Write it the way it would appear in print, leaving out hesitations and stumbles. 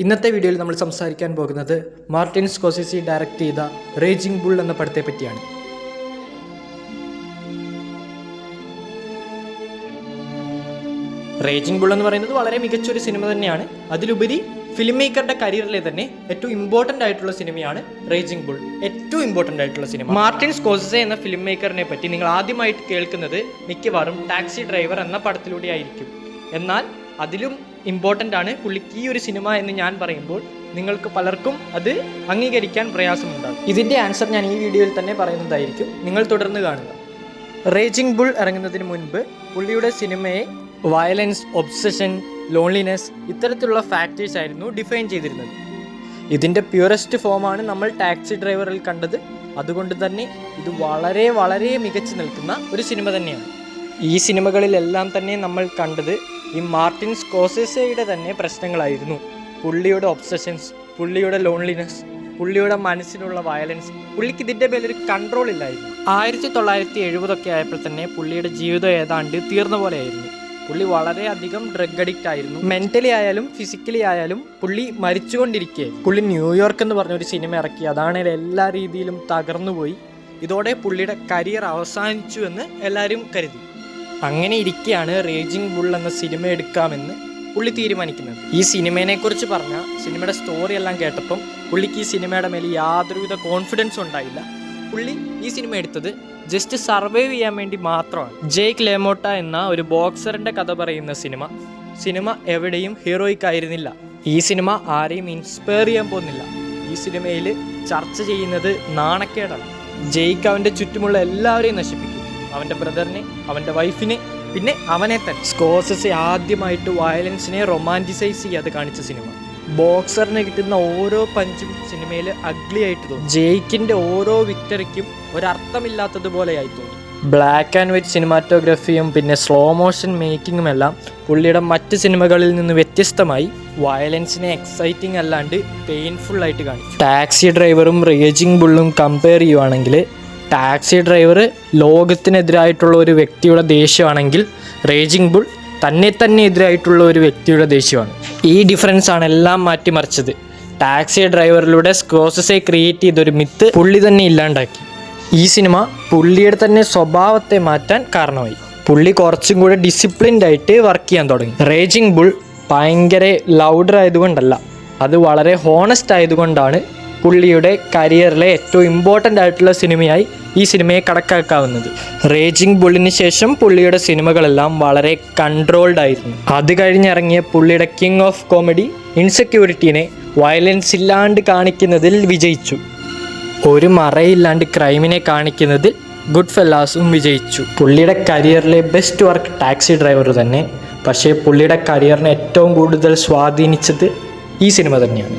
ഇന്നത്തെ വീഡിയോയിൽ നമ്മൾ സംസാരിക്കാൻ പോകുന്നത് മാർട്ടിൻ സ്കോർസെസി ഡയറക്റ്റ് ചെയ്ത റേജിംഗ് ബുൾ എന്ന പടത്തെ പറ്റിയാണ്. റേജിംഗ് ബുൾ എന്ന് പറയുന്നത് വളരെ മികച്ചൊരു സിനിമ തന്നെയാണ്. അതിലുപരി ഫിലിം മേക്കറുടെ കരിയറിലെ തന്നെ ഏറ്റവും ഇമ്പോർട്ടൻ്റ് ആയിട്ടുള്ള സിനിമയാണ് റേജിംഗ് ബുൾ. ഏറ്റവും ഇമ്പോർട്ടൻ്റ് ആയിട്ടുള്ള സിനിമ. മാർട്ടിൻ സ്കോർസെസി എന്ന ഫിലിം മേക്കറിനെ പറ്റി നിങ്ങൾ ആദ്യമായിട്ട് കേൾക്കുന്നത് മിക്കവാറും ടാക്സി ഡ്രൈവർ എന്ന പടത്തിലൂടെ ആയിരിക്കും. എന്നാൽ അതിലും ഇമ്പോർട്ടൻ്റ് ആണ് പുള്ളിക്ക് ഈ ഒരു സിനിമ എന്ന് ഞാൻ പറയുമ്പോൾ നിങ്ങൾക്ക് പലർക്കും അത് അംഗീകരിക്കാൻ പ്രയാസമുണ്ടാകും. ഇതിൻ്റെ ആൻസർ ഞാൻ ഈ വീഡിയോയിൽ തന്നെ പറയുന്നതായിരിക്കും. നിങ്ങൾ തുടർന്ന് കാണുക. റേജിംഗ് ബുൾ ഇറങ്ങുന്നതിന് മുൻപ് പുള്ളിയുടെ സിനിമയെ വയലൻസ്, ഒബ്സഷൻ, ലോൺലിനെസ് ഇത്തരത്തിലുള്ള ഫാക്ടേഴ്സ് ആയിരുന്നു ഡിഫൈൻ ചെയ്തിരുന്നത്. ഇതിൻ്റെ പ്യൂറസ്റ്റ് ഫോമാണ് നമ്മൾ ടാക്സി ഡ്രൈവറിൽ കണ്ടത്. അതുകൊണ്ട് തന്നെ ഇത് വളരെ വളരെ മികച്ചു നിൽക്കുന്ന ഒരു സിനിമ തന്നെയാണ്. ഈ സിനിമകളിലെല്ലാം തന്നെ നമ്മൾ കണ്ടത് ഈ മാർട്ടിൻ സ്കോർസെസിയുടെ തന്നെ പ്രശ്നങ്ങളായിരുന്നു. പുള്ളിയുടെ ഒബ്സഷൻസ്, പുള്ളിയുടെ ലോൺലിനെസ്, പുള്ളിയുടെ മനസ്സിലുള്ള വയലൻസ്. പുള്ളിക്ക് ഇതിൻ്റെ മേലൊരു കൺട്രോൾ ഇല്ലായിരുന്നു. 1970 ആയപ്പോൾ തന്നെ പുള്ളിയുടെ ജീവിതം ഏതാണ്ട് തീർന്ന പോലെയായിരുന്നു. പുള്ളി വളരെയധികം ഡ്രഗ് അഡിക്റ്റ് ആയിരുന്നു. മെൻ്റലി ആയാലും ഫിസിക്കലി ആയാലും പുള്ളി മരിച്ചുകൊണ്ടിരിക്കുകയായിരുന്നു. പുള്ളി ന്യൂയോർക്ക് എന്ന് പറഞ്ഞൊരു സിനിമ ഇറക്കി. അതാണെങ്കിൽ എല്ലാ രീതിയിലും തകർന്നുപോയി. ഇതോടെ പുള്ളിയുടെ കരിയർ അവസാനിച്ചു എന്ന് എല്ലാവരും കരുതി. അങ്ങനെ ഇരിക്കെയാണ് റേജിംഗ് ബുൾ എന്ന സിനിമ എടുക്കാമെന്ന് പുള്ളി തീരുമാനിക്കുന്നത്. ഈ സിനിമയെക്കുറിച്ച് പറഞ്ഞാൽ സിനിമയുടെ സ്റ്റോറി എല്ലാം കേട്ടപ്പം പുള്ളിക്ക് ഈ സിനിമയുടെ മേലെ യാതൊരുവിധ കോൺഫിഡൻസും ഉണ്ടായില്ല. പുള്ളി ഈ സിനിമ എടുത്തത് ജസ്റ്റ് സർവൈവ് ചെയ്യാൻ വേണ്ടി മാത്രമാണ്. ജേക്ക് ലേമോട്ട എന്ന ഒരു ബോക്സറിൻ്റെ കഥ പറയുന്ന സിനിമ എവിടെയും ഹീറോയിക് ആയിരുന്നില്ല. ഈ സിനിമ ആരെയും ഇൻസ്പയർ ചെയ്യാൻ പോകുന്നില്ല. ഈ സിനിമയിൽ ചർച്ച ചെയ്യുന്നത് നാണക്കേടാണ്. ജെയ്ക്ക് അവൻ്റെ ചുറ്റുമുള്ള എല്ലാവരെയും നശിപ്പിക്കും. അവൻ്റെ ബ്രദറിനെ, അവൻ്റെ വൈഫിനെ, പിന്നെ അവനെ തന്നെ. സ്കോർസെസി ആദ്യമായിട്ട് വയലൻസിനെ റൊമാൻറ്റിസൈസ് ചെയ്യാതെ കാണിച്ച സിനിമ. ബോക്സറിന് കിട്ടുന്ന ഓരോ പഞ്ചും സിനിമയിൽ അഗ്ലി ആയിട്ട് തോന്നും. ജെയ്ക്കിൻ്റെ ഓരോ വിക്ടറിക്കും ഒരർത്ഥമില്ലാത്തതുപോലെ ആയി തോന്നി. ബ്ലാക്ക് ആൻഡ് വൈറ്റ് സിനിമാറ്റോഗ്രഫിയും പിന്നെ സ്ലോ മോഷൻ മേക്കിങ്ങും എല്ലാം പുള്ളിയുടെ മറ്റ് സിനിമകളിൽ നിന്ന് വ്യത്യസ്തമായി വയലൻസിനെ എക്സൈറ്റിംഗ് അല്ലാണ്ട് പെയിൻഫുൾ ആയിട്ട് കാണിച്ചു. ടാക്സി ഡ്രൈവറും റേജിംഗ് ബുള്ളും കമ്പയർ ചെയ്യുവാണെങ്കിൽ ടാക്സി ഡ്രൈവർ ലോകത്തിനെതിരായിട്ടുള്ള ഒരു വ്യക്തിയുടെ ദേഷ്യമാണെങ്കിൽ റേജിംഗ് ബുൾ തന്നെ എതിരായിട്ടുള്ള ഒരു വ്യക്തിയുടെ ദേഷ്യമാണ്. ഈ ഡിഫറൻസാണ് എല്ലാം മാറ്റിമറിച്ചത്. ടാക്സി ഡ്രൈവറിലൂടെ സ്കോർസെസി ക്രിയേറ്റ് ചെയ്തൊരു മിത്ത് പുള്ളി തന്നെ ഇല്ലാണ്ടാക്കി. ഈ സിനിമ പുള്ളിയുടെ തന്നെ സ്വഭാവത്തെ മാറ്റാൻ കാരണമായി. പുള്ളി കുറച്ചും കൂടെ ഡിസിപ്ലിൻഡ് ആയിട്ട് വർക്ക് ചെയ്യാൻ തുടങ്ങി. റേജിംഗ് ബുൾ ഭയങ്കര ലൗഡർ ആയതുകൊണ്ടല്ല, അത് വളരെ ഹോണസ്റ്റ് ആയതുകൊണ്ടാണ് പുള്ളിയുടെ കരിയറിലെ ഏറ്റവും ഇമ്പോർട്ടൻ്റ് ആയിട്ടുള്ള സിനിമയായി ഈ സിനിമയെ കണക്കാക്കാവുന്നത്. റേജിംഗ് ബുള്ളിന് ശേഷം പുള്ളിയുടെ സിനിമകളെല്ലാം വളരെ കൺട്രോൾഡ് ആയിരുന്നു. അത് കഴിഞ്ഞിറങ്ങിയ പുള്ളിയുടെ കിങ് ഓഫ് കോമഡി ഇൻസെക്യൂരിറ്റീനെ വയലൻസ് ഇല്ലാണ്ട് കാണിക്കുന്നതിൽ വിജയിച്ചു. ഒരു മറയില്ലാണ്ട് ക്രൈമിനെ കാണിക്കുന്നതിൽ ഗുഡ് ഫെല്ലാസും വിജയിച്ചു. പുള്ളിയുടെ കരിയറിലെ ബെസ്റ്റ് വർക്ക് ടാക്സി ഡ്രൈവർ തന്നെ. പക്ഷേ പുള്ളിയുടെ കരിയറിനെ ഏറ്റവും കൂടുതൽ സ്വാധീനിച്ചത് ഈ സിനിമ തന്നെയാണ്.